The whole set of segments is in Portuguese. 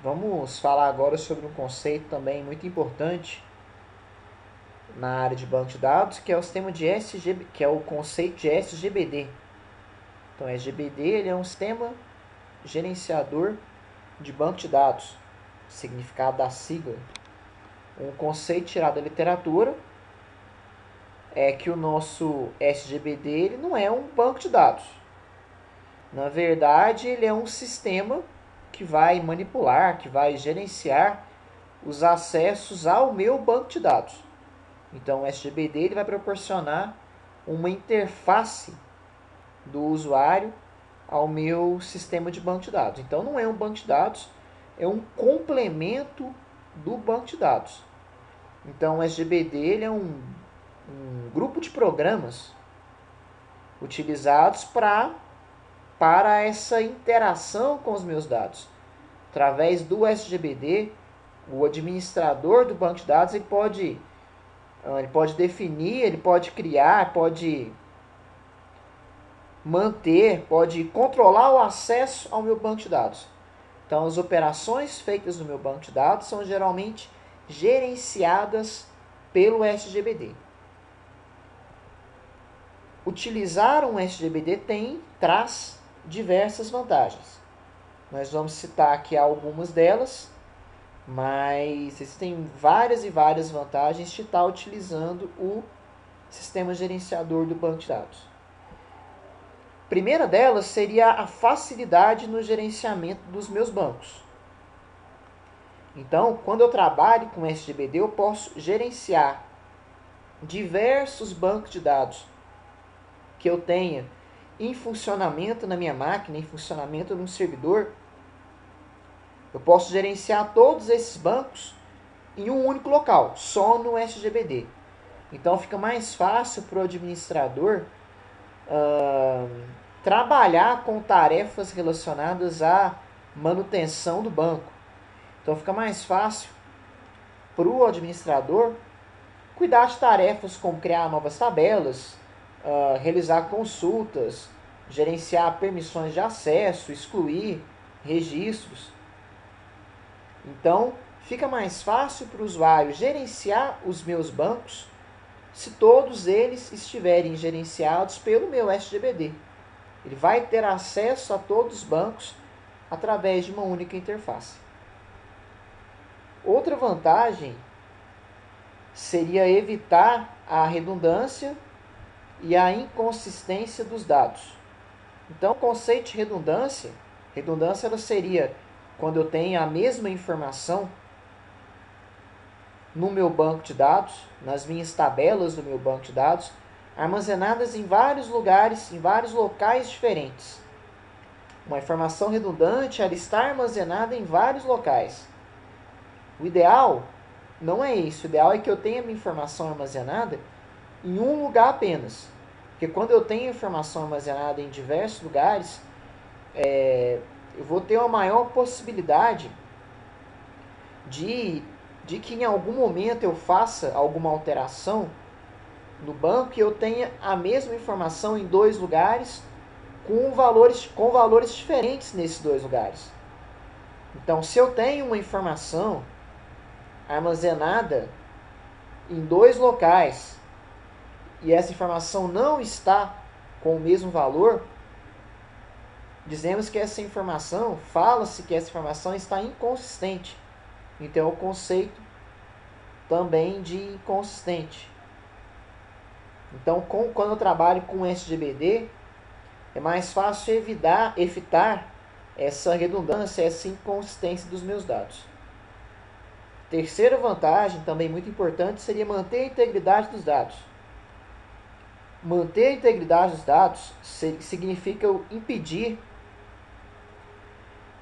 Vamos falar agora sobre um conceito também muito importante na área de banco de dados, que é o sistema de SGB, que é o conceito de SGBD. Então, SGBD ele é um sistema gerenciador de banco de dados, significado da sigla. Um conceito tirado da literatura é que o nosso SGBD ele não é um banco de dados. Na verdade, ele é um sistema que vai manipular, que vai gerenciar os acessos ao meu banco de dados. Então, o SGBD ele vai proporcionar uma interface do usuário ao meu sistema de banco de dados. Então, não é um banco de dados, é um complemento do banco de dados. Então, o SGBD ele é um grupo de programas utilizados para essa interação com os meus dados. Através do SGBD, o administrador do banco de dados ele pode definir, ele pode criar, pode manter, pode controlar o acesso ao meu banco de dados. Então, as operações feitas no meu banco de dados são geralmente gerenciadas pelo SGBD. Utilizar um SGBD traz diversas vantagens. Nós vamos citar aqui algumas delas, mas existem várias e várias vantagens de estar utilizando o sistema gerenciador do banco de dados. A primeira delas seria a facilidade no gerenciamento dos meus bancos. Então, quando eu trabalho com SGBD, eu posso gerenciar diversos bancos de dados que eu tenha em funcionamento na minha máquina, em funcionamento no servidor. Eu posso gerenciar todos esses bancos em um único local, só no SGBD. Então fica mais fácil para o administrador trabalhar com tarefas relacionadas à manutenção do banco. Então fica mais fácil para o administrador cuidar de tarefas como criar novas tabelas, realizar consultas, gerenciar permissões de acesso, excluir registros. Então, fica mais fácil para o usuário gerenciar os meus bancos se todos eles estiverem gerenciados pelo meu SGBD. Ele vai ter acesso a todos os bancos através de uma única interface. Outra vantagem seria evitar a redundância e a inconsistência dos dados. Então, o conceito de redundância ela seria quando eu tenho a mesma informação no meu banco de dados, nas minhas tabelas do meu banco de dados, armazenadas em vários lugares, em vários locais diferentes. Uma informação redundante ela está armazenada em vários locais. O ideal não é isso. O ideal é que eu tenha minha informação armazenada em um lugar apenas. Porque quando eu tenho informação armazenada em diversos lugares, eu vou ter uma maior possibilidade de que em algum momento eu faça alguma alteração no banco e eu tenha a mesma informação em dois lugares com valores diferentes nesses dois lugares. Então, se eu tenho uma informação armazenada em dois locais e essa informação não está com o mesmo valor, dizemos que essa informação, fala-se que essa informação está inconsistente. Então, é o conceito também de inconsistente. Então, quando eu trabalho com SGBD, é mais fácil evitar essa redundância, essa inconsistência dos meus dados. Terceira vantagem, também muito importante, seria manter a integridade dos dados. Manter a integridade dos dados significa impedir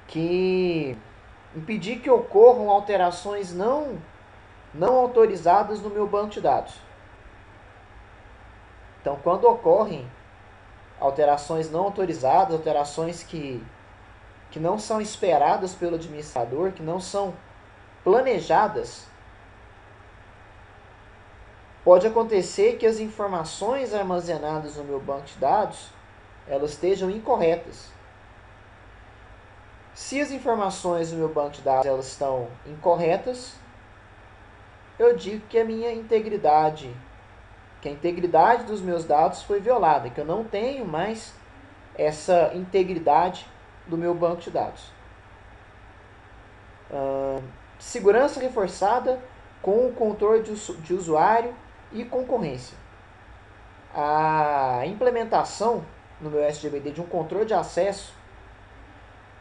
que ocorram alterações não autorizadas no meu banco de dados. Então, quando ocorrem alterações não autorizadas, alterações que não são esperadas pelo administrador, que não são planejadas, pode acontecer que as informações armazenadas no meu banco de dados elas estejam incorretas. Se as informações do meu banco de dados elas estão incorretas, eu digo que a integridade dos meus dados foi violada, que eu não tenho mais essa integridade do meu banco de dados. Segurança reforçada com o controle de usuário e concorrência. A implementação no meu SGBD de um controle de acesso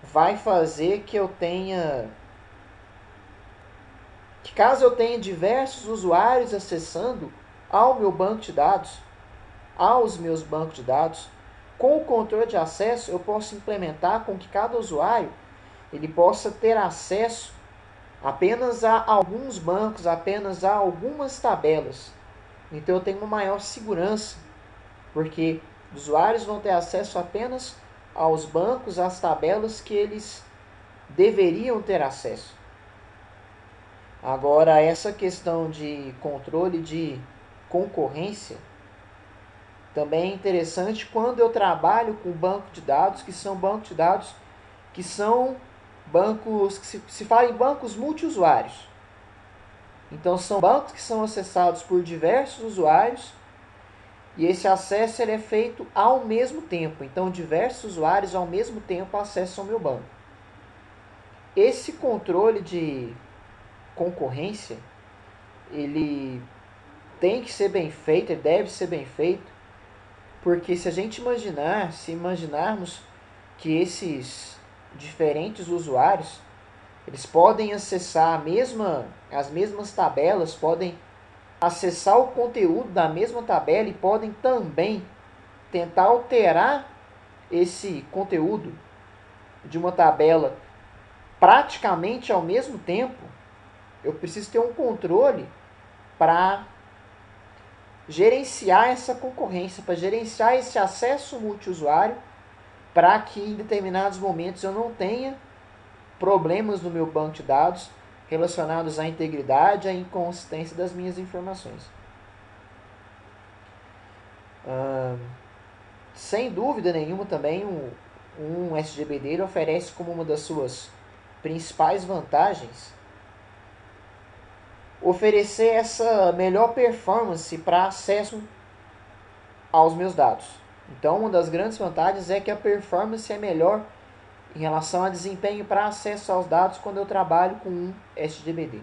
vai fazer que caso eu tenha diversos usuários acessando ao meu banco de dados, aos meus bancos de dados, com o controle de acesso eu posso implementar com que cada usuário ele possa ter acesso apenas a alguns bancos, apenas a algumas tabelas. Então eu tenho uma maior segurança, porque os usuários vão ter acesso apenas aos bancos, às tabelas que eles deveriam ter acesso. Agora, essa questão de controle de concorrência também é interessante quando eu trabalho com banco de dados, que são bancos de dados que são bancos, que se fala em bancos multiusuários. Então, são bancos que são acessados por diversos usuários e esse acesso ele é feito ao mesmo tempo. Então, diversos usuários ao mesmo tempo acessam o meu banco. Esse controle de concorrência, ele tem que ser bem feito, ele deve ser bem feito, porque se imaginarmos que esses diferentes usuários, eles podem acessar as mesmas tabelas, podem acessar o conteúdo da mesma tabela e podem também tentar alterar esse conteúdo de uma tabela praticamente ao mesmo tempo, eu preciso ter um controle para gerenciar essa concorrência, para gerenciar esse acesso multiusuário, para que em determinados momentos eu não tenha problemas no meu banco de dados relacionados à integridade, à inconsistência das minhas informações. Sem dúvida nenhuma também um SGBD ele oferece como uma das suas principais vantagens oferecer essa melhor performance para acesso aos meus dados. Então, uma das grandes vantagens é que a performance é melhor em relação a desempenho para acesso aos dados quando eu trabalho com um SGBD.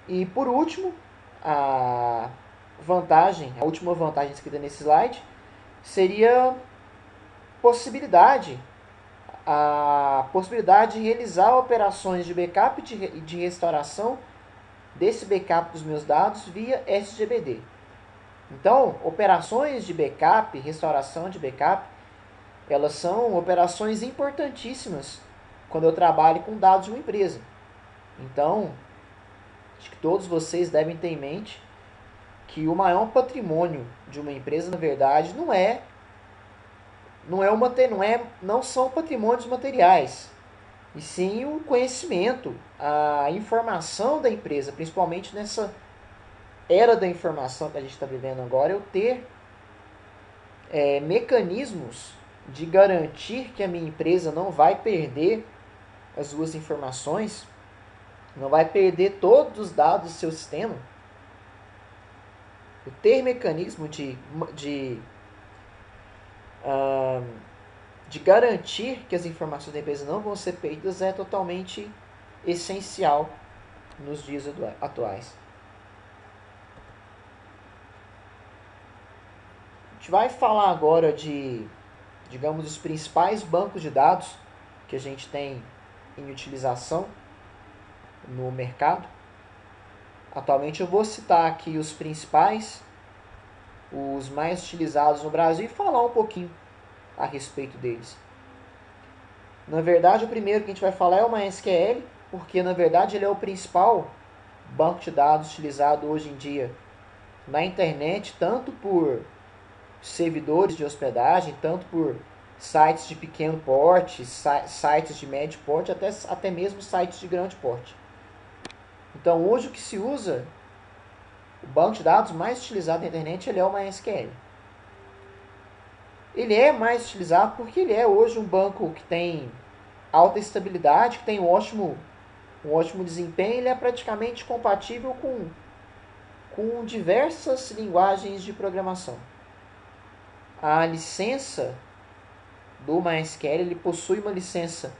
E por último, a última vantagem escrita nesse slide seria a possibilidade de realizar operações de backup e de restauração desse backup dos meus dados via SGBD. Então, operações de backup, restauração de backup, elas são operações importantíssimas quando eu trabalho com dados de uma empresa. Então, acho que todos vocês devem ter em mente que o maior patrimônio de uma empresa, na verdade, não são patrimônios materiais, e sim o conhecimento, a informação da empresa, principalmente nessa era da informação que a gente está vivendo agora, eu ter mecanismos de garantir que a minha empresa não vai perder as suas informações, não vai perder todos os dados do seu sistema. Eu ter mecanismo de garantir que as informações da empresa não vão ser perdidas é totalmente essencial nos dias atuais. A gente vai falar agora de, digamos, os principais bancos de dados que a gente tem em utilização no mercado. Atualmente eu vou citar aqui os principais, os mais utilizados no Brasil e falar um pouquinho a respeito deles. Na verdade, o primeiro que a gente vai falar é o MySQL, porque na verdade ele é o principal banco de dados utilizado hoje em dia na internet, tanto por servidores de hospedagem, tanto por sites de pequeno porte, sites de médio porte, até mesmo sites de grande porte. Então hoje o que se usa, o banco de dados mais utilizado na internet, ele é o MySQL. Ele é mais utilizado porque ele é hoje um banco que tem alta estabilidade, que tem um ótimo desempenho, ele é praticamente compatível com diversas linguagens de programação. A licença do MySQL, ele possui uma licença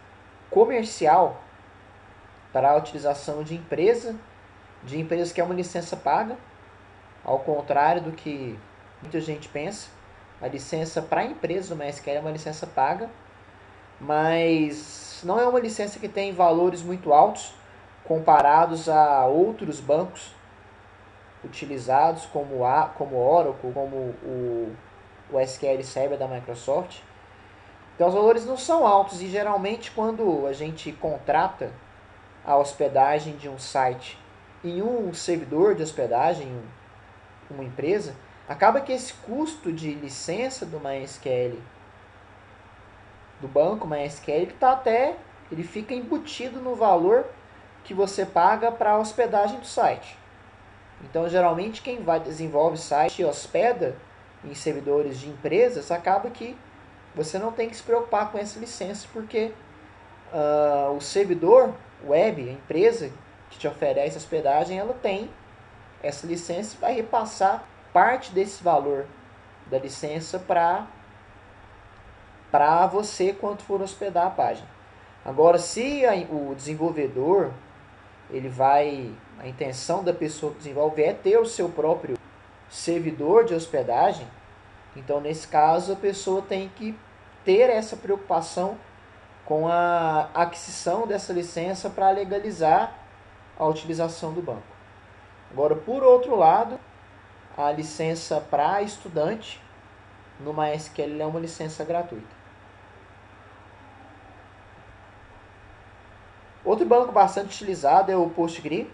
comercial para a utilização de empresas que é uma licença paga, ao contrário do que muita gente pensa. A licença para a empresa do MySQL é uma licença paga, mas não é uma licença que tem valores muito altos comparados a outros bancos utilizados como Oracle, como o SQL Server da Microsoft. Então os valores não são altos e geralmente quando a gente contrata a hospedagem de um site em um servidor de hospedagem, uma empresa, acaba que esse custo de licença do MySQL, do banco MySQL, ele fica embutido no valor que você paga para a hospedagem do site. Então, geralmente, quem desenvolve site e hospeda em servidores de empresas, acaba que você não tem que se preocupar com essa licença, porque o servidor web, a empresa que te oferece hospedagem, ela tem essa licença e vai repassar parte desse valor da licença para você quando for hospedar a página. Agora, se o desenvolvedor, a intenção da pessoa que desenvolve é ter o seu próprio servidor de hospedagem, então nesse caso a pessoa tem que ter essa preocupação com a aquisição dessa licença para legalizar a utilização do banco. Agora, por outro lado, a licença para estudante no MySQL é uma licença gratuita. Outro banco bastante utilizado é o PostgreSQL.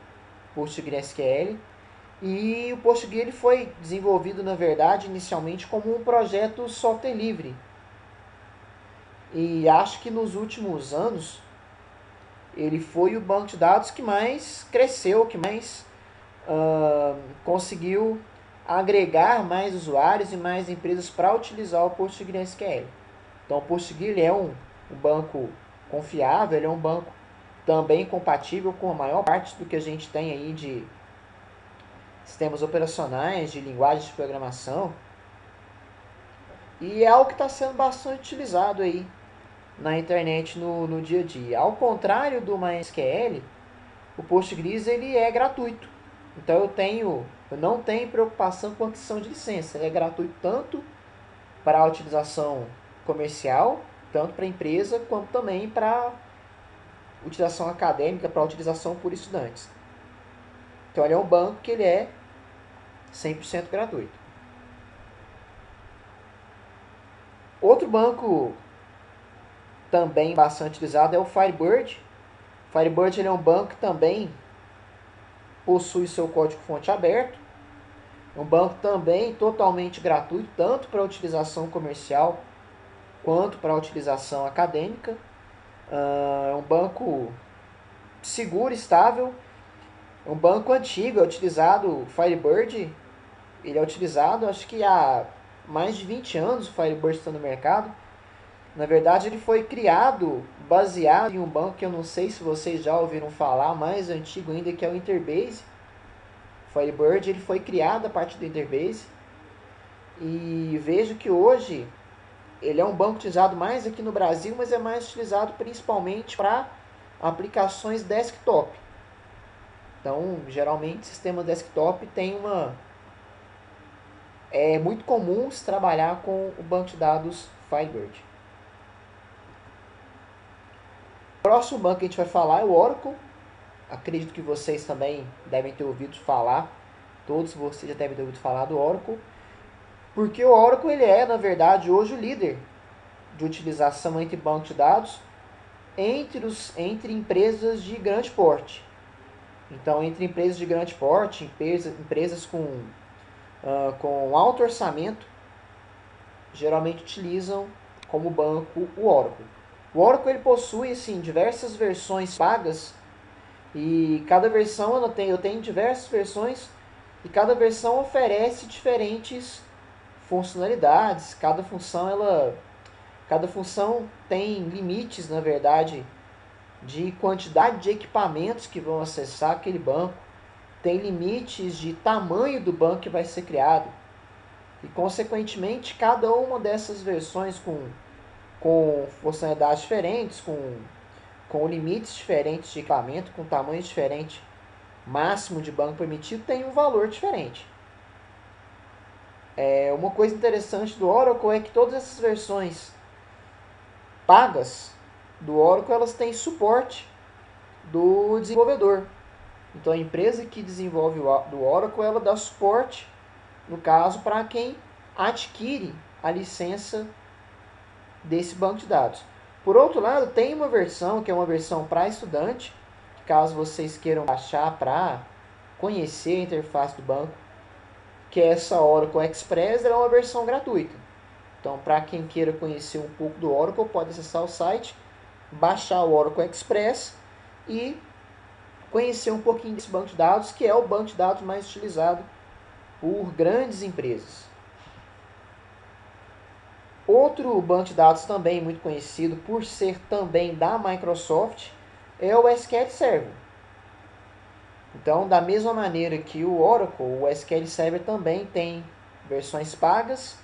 E o PostgreSQL ele foi desenvolvido, na verdade, inicialmente como um projeto software livre. E acho que nos últimos anos ele foi o banco de dados que mais cresceu, que mais conseguiu agregar mais usuários e mais empresas para utilizar o PostgreSQL. Então o PostgreSQL é um banco confiável, ele é um banco também compatível com a maior parte do que a gente tem aí de sistemas operacionais, de linguagens de programação. E é algo que está sendo bastante utilizado aí na internet no dia a dia. Ao contrário do MySQL, o Postgres ele é gratuito. Então eu não tenho preocupação com a aquisição de licença. Ele é gratuito tanto para a utilização comercial, tanto para a empresa, quanto também para utilização acadêmica, para utilização por estudantes. Então ele é um banco que ele é 100% gratuito. Outro banco também bastante utilizado é o Firebird. O Firebird ele é um banco que também possui seu código-fonte aberto. É um banco também totalmente gratuito, tanto para utilização comercial quanto para utilização acadêmica. É um banco seguro, estável. É um banco antigo, é utilizado, o Firebird, ele é utilizado acho que há mais de 20 anos o Firebird está no mercado. Na verdade ele foi criado baseado em um banco que eu não sei se vocês já ouviram falar, mais antigo ainda, que é o Interbase. O Firebird ele foi criado a partir do Interbase. E vejo que hoje ele é um banco utilizado mais aqui no Brasil, mas é mais utilizado principalmente para aplicações desktop. Então, geralmente, sistema desktop é muito comum se trabalhar com o banco de dados Firebird. O próximo banco que a gente vai falar é o Oracle. Acredito que vocês também devem ter ouvido falar, todos vocês já devem ter ouvido falar do Oracle, porque o Oracle ele é, na verdade, hoje o líder de utilização entre bancos de dados entre empresas de grande porte. Então, entre empresas de grande porte, empresas com alto orçamento, geralmente utilizam como banco o Oracle. O Oracle ele possui assim, diversas versões pagas e cada versão eu tenho diversas versões e cada versão oferece diferentes funcionalidades. Cada função ela Cada função tem limites, na verdade, de quantidade de equipamentos que vão acessar aquele banco, tem limites de tamanho do banco que vai ser criado. E, consequentemente, cada uma dessas versões com funcionalidades diferentes, com limites diferentes de equipamento, com tamanho diferente, máximo de banco permitido, tem um valor diferente. Uma coisa interessante do Oracle é que todas essas versões pagas do Oracle, elas têm suporte do desenvolvedor. Então a empresa que desenvolve do Oracle, ela dá suporte, no caso, para quem adquire a licença desse banco de dados. Por outro lado, tem uma versão que é uma versão para estudante, caso vocês queiram baixar para conhecer a interface do banco, que é essa Oracle Express, ela é uma versão gratuita. Então, para quem queira conhecer um pouco do Oracle, pode acessar o site, baixar o Oracle Express e conhecer um pouquinho desse banco de dados, que é o banco de dados mais utilizado por grandes empresas. Outro banco de dados também muito conhecido por ser também da Microsoft é o SQL Server. Então, da mesma maneira que o Oracle, o SQL Server também tem versões pagas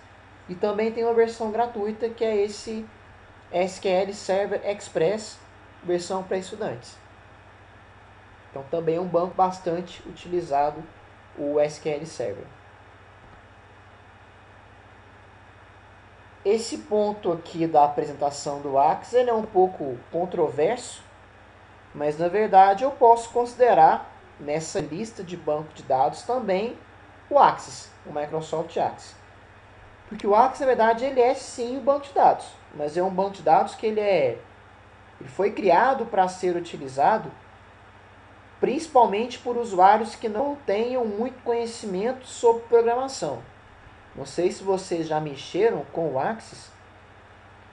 e também tem uma versão gratuita, que é esse SQL Server Express, versão para estudantes. Então, também é um banco bastante utilizado, o SQL Server. Esse ponto aqui da apresentação do Axis, ele é um pouco controverso, mas na verdade eu posso considerar nessa lista de banco de dados também o Axis, o Microsoft Axis. Porque o Axis, na verdade, ele é sim um banco de dados, mas é um banco de dados que ele foi criado para ser utilizado principalmente por usuários que não tenham muito conhecimento sobre programação. Não sei se vocês já mexeram com o Axis,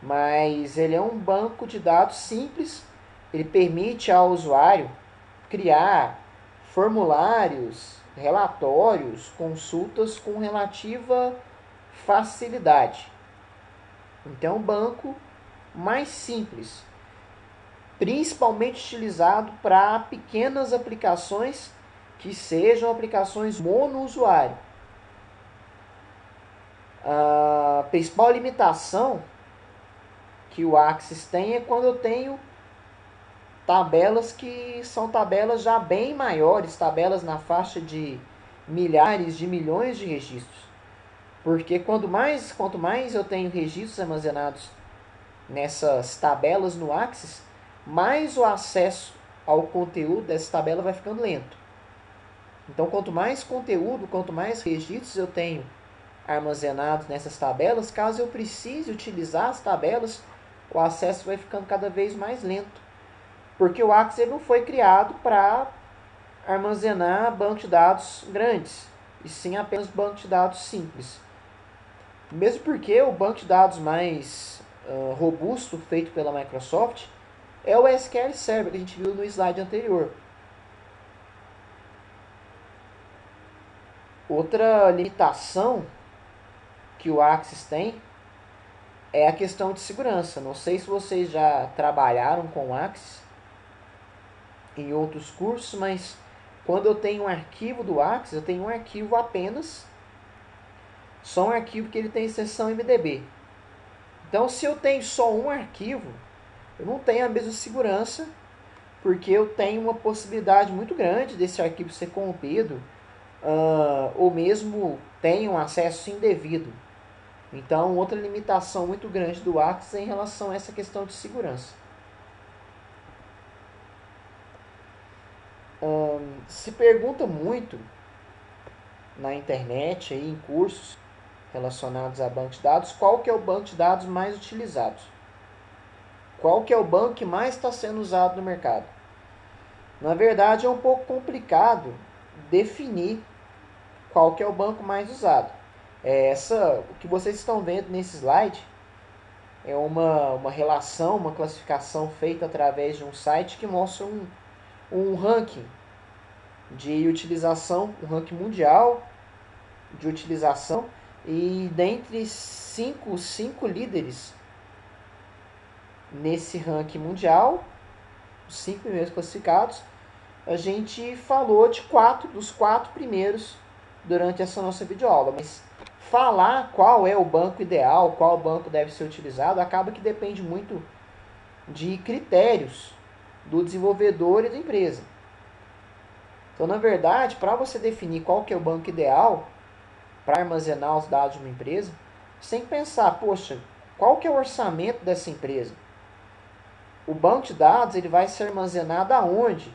mas ele é um banco de dados simples. Ele permite ao usuário criar formulários, relatórios, consultas com relativa facilidade. Então, é um banco mais simples, principalmente utilizado para pequenas aplicações que sejam aplicações monousuário. A principal limitação que o Axis tem é quando eu tenho tabelas que são tabelas já bem maiores, tabelas na faixa de milhares de milhões de registros. Porque quanto mais eu tenho registros armazenados nessas tabelas no Axis, mais o acesso ao conteúdo dessa tabela vai ficando lento. Então, quanto mais conteúdo, quanto mais registros eu tenho armazenados nessas tabelas, caso eu precise utilizar as tabelas, o acesso vai ficando cada vez mais lento. Porque o Axis não foi criado para armazenar bancos de dados grandes, e sim apenas bancos de dados simples. Mesmo porque o banco de dados mais robusto feito pela Microsoft é o SQL Server, que a gente viu no slide anterior. Outra limitação que o Axis tem é a questão de segurança. Não sei se vocês já trabalharam com o Axis em outros cursos, mas quando eu tenho um arquivo do Axis, eu tenho um arquivo apenas, só um arquivo que ele tem extensão MDB. Então, se eu tenho só um arquivo, eu não tenho a mesma segurança, porque eu tenho uma possibilidade muito grande desse arquivo ser corrompido, ou mesmo tenha um acesso indevido. Então, outra limitação muito grande do Axis é em relação a essa questão de segurança. Se pergunta muito na internet, aí, em cursos relacionados a banco de dados, qual que é o banco de dados mais utilizado? Qual que é o banco que mais está sendo usado no mercado? Na verdade, é um pouco complicado definir qual que é o banco mais usado. O que vocês estão vendo nesse slide é uma relação, uma classificação feita através de um site que mostra um ranking de utilização, um ranking mundial de utilização, e dentre cinco líderes nesse ranking mundial, os 5 primeiros classificados, a gente falou dos 4 primeiros durante essa nossa videoaula, mas falar qual é o banco ideal, qual banco deve ser utilizado, acaba que depende muito de critérios do desenvolvedor e da empresa. Então, na verdade, para você definir qual que é o banco ideal para armazenar os dados de uma empresa, você tem que pensar, poxa, qual que é o orçamento dessa empresa? O banco de dados ele vai ser armazenado aonde?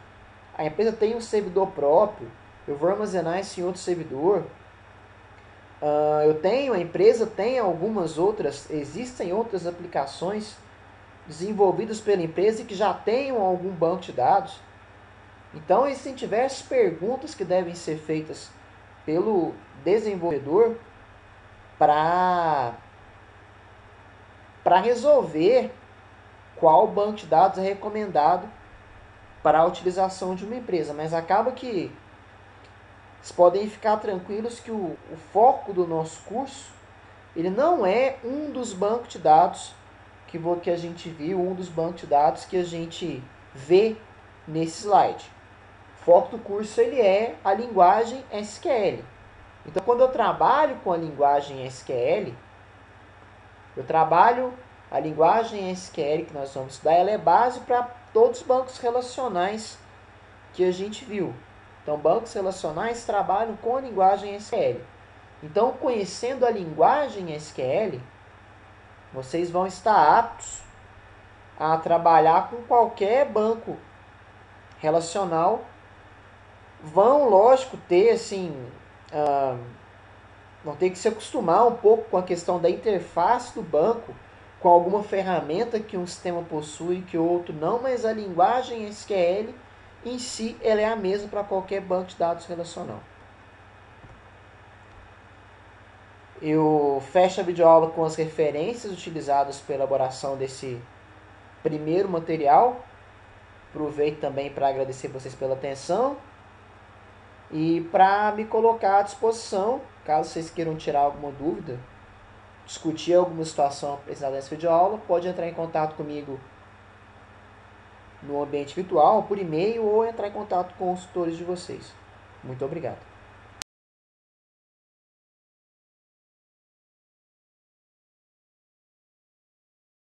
A empresa tem um servidor próprio, eu vou armazenar isso em outro servidor. A empresa tem algumas outras, existem outras aplicações desenvolvidas pela empresa e que já tenham algum banco de dados. Então, existem diversas perguntas que devem ser feitas pelo desenvolvedor para resolver qual banco de dados é recomendado para a utilização de uma empresa. Mas acaba que vocês podem ficar tranquilos que o foco do nosso curso ele não é um dos bancos de dados que a gente viu, um dos bancos de dados que a gente vê nesse slide. O foco do curso ele é a linguagem SQL. Então, quando eu trabalho com a linguagem SQL, a linguagem SQL que nós vamos estudar, ela é base para todos os bancos relacionais que a gente viu. Então, bancos relacionais trabalham com a linguagem SQL. Então, conhecendo a linguagem SQL, vocês vão estar aptos a trabalhar com qualquer banco relacional. Vão, lógico, ter assim, vão ter que se acostumar um pouco com a questão da interface do banco, com alguma ferramenta que um sistema possui que o outro não, mas a linguagem SQL em si ela é a mesma para qualquer banco de dados relacional. Eu fecho a videoaula com as referências utilizadas para a elaboração desse primeiro material. Aproveito também para agradecer vocês pela atenção e para me colocar à disposição, caso vocês queiram tirar alguma dúvida, discutir alguma situação apresentada nessa videoaula, pode entrar em contato comigo no ambiente virtual, por e-mail ou entrar em contato com os tutores de vocês. Muito obrigado.